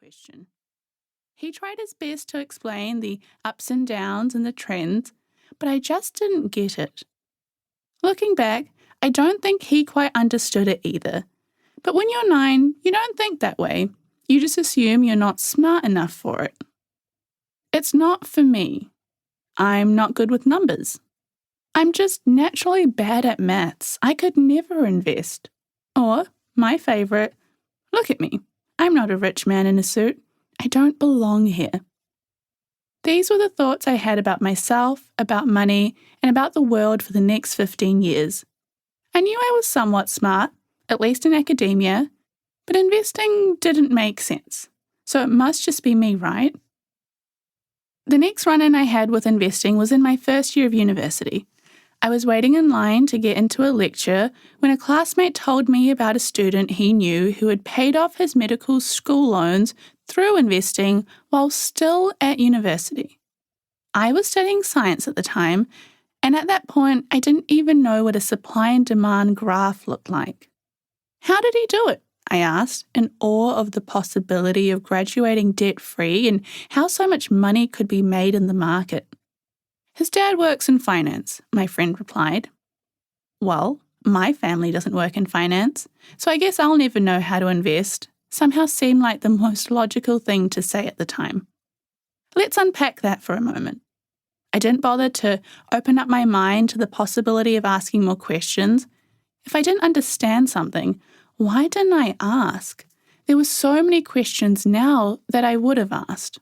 question. He tried his best to explain the ups and downs and the trends, but I just didn't get it. Looking back, I don't think he quite understood it either. But when you're 9, you don't think that way. You just assume you're not smart enough for it. It's not for me. I'm not good with numbers. I'm just naturally bad at maths. I could never invest. Or, my favourite, look at me. I'm not a rich man in a suit. I don't belong here. These were the thoughts I had about myself, about money, and about the world for the next 15 years. I knew I was somewhat smart, at least in academia, but investing didn't make sense. So it must just be me, right? The next run-in I had with investing was in my first year of university. I was waiting in line to get into a lecture when a classmate told me about a student he knew who had paid off his medical school loans through investing while still at university. I was studying science at the time, and at that point I didn't even know what a supply and demand graph looked like. How did he do it? I asked, in awe of the possibility of graduating debt-free and how so much money could be made in the market. His dad works in finance, my friend replied. Well, my family doesn't work in finance, so I guess I'll never know how to invest. Somehow seemed like the most logical thing to say at the time. Let's unpack that for a moment. I didn't bother to open up my mind to the possibility of asking more questions. If I didn't understand something, why didn't I ask? There were so many questions now that I would have asked.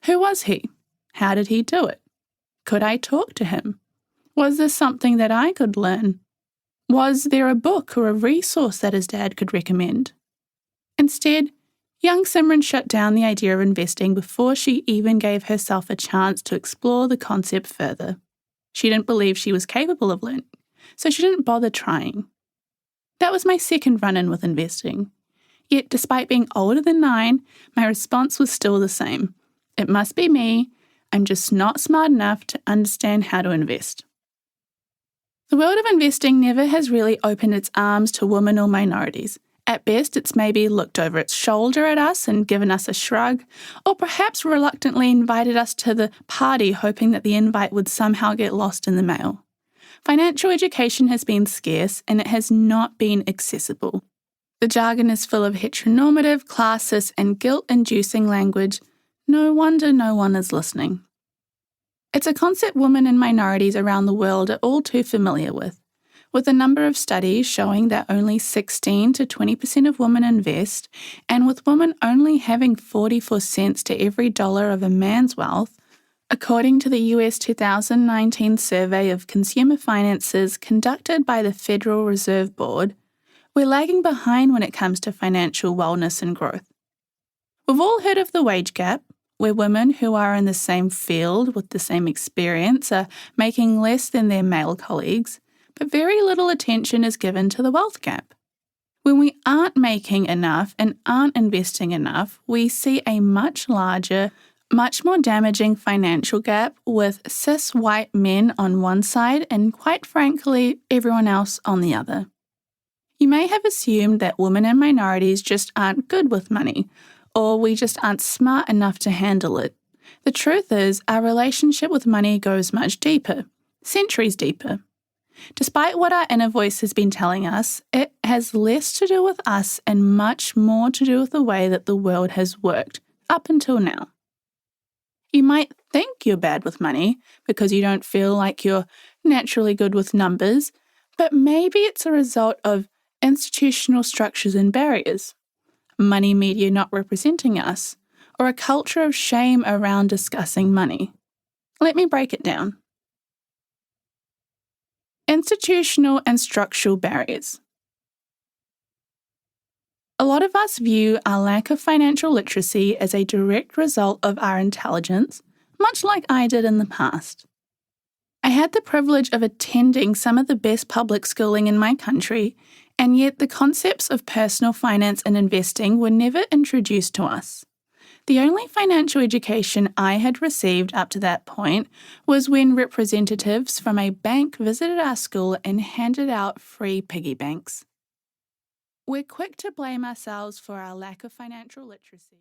Who was he? How did he do it? Could I talk to him? Was this something that I could learn? Was there a book or a resource that his dad could recommend? Instead, young Simran shut down the idea of investing before she even gave herself a chance to explore the concept further. She didn't believe she was capable of learning, so she didn't bother trying. That was my second run-in with investing. Yet, despite being older than 9, my response was still the same. It must be me. I'm just not smart enough to understand how to invest. The world of investing never has really opened its arms to women or minorities. At best, it's maybe looked over its shoulder at us and given us a shrug, or perhaps reluctantly invited us to the party hoping that the invite would somehow get lost in the mail. Financial education has been scarce and it has not been accessible. The jargon is full of heteronormative, classist, and guilt-inducing language. No wonder no one is listening. It's a concept women and minorities around the world are all too familiar with a number of studies showing that only 16 to 20% of women invest, and with women only having 44 cents to every dollar of a man's wealth, according to the US 2019 survey of consumer finances conducted by the Federal Reserve Board, we're lagging behind when it comes to financial wellness and growth. We've all heard of the wage gap, where women who are in the same field with the same experience are making less than their male colleagues, but very little attention is given to the wealth gap. When we aren't making enough and aren't investing enough, we see a much larger, much more damaging financial gap with cis white men on one side and, quite frankly, everyone else on the other. You may have assumed that women and minorities just aren't good with money, or we just aren't smart enough to handle it. The truth is, our relationship with money goes much deeper, centuries deeper. Despite what our inner voice has been telling us, it has less to do with us and much more to do with the way that the world has worked up until now. You might think you're bad with money because you don't feel like you're naturally good with numbers, but maybe it's a result of institutional structures and barriers, money media not representing us, or a culture of shame around discussing money. Let me break it down. Institutional and structural barriers. A lot of us view our lack of financial literacy as a direct result of our intelligence, much like I did in the past. I had the privilege of attending some of the best public schooling in my country, and yet the concepts of personal finance and investing were never introduced to us. The only financial education I had received up to that point was when representatives from a bank visited our school and handed out free piggy banks. We're quick to blame ourselves for our lack of financial literacy.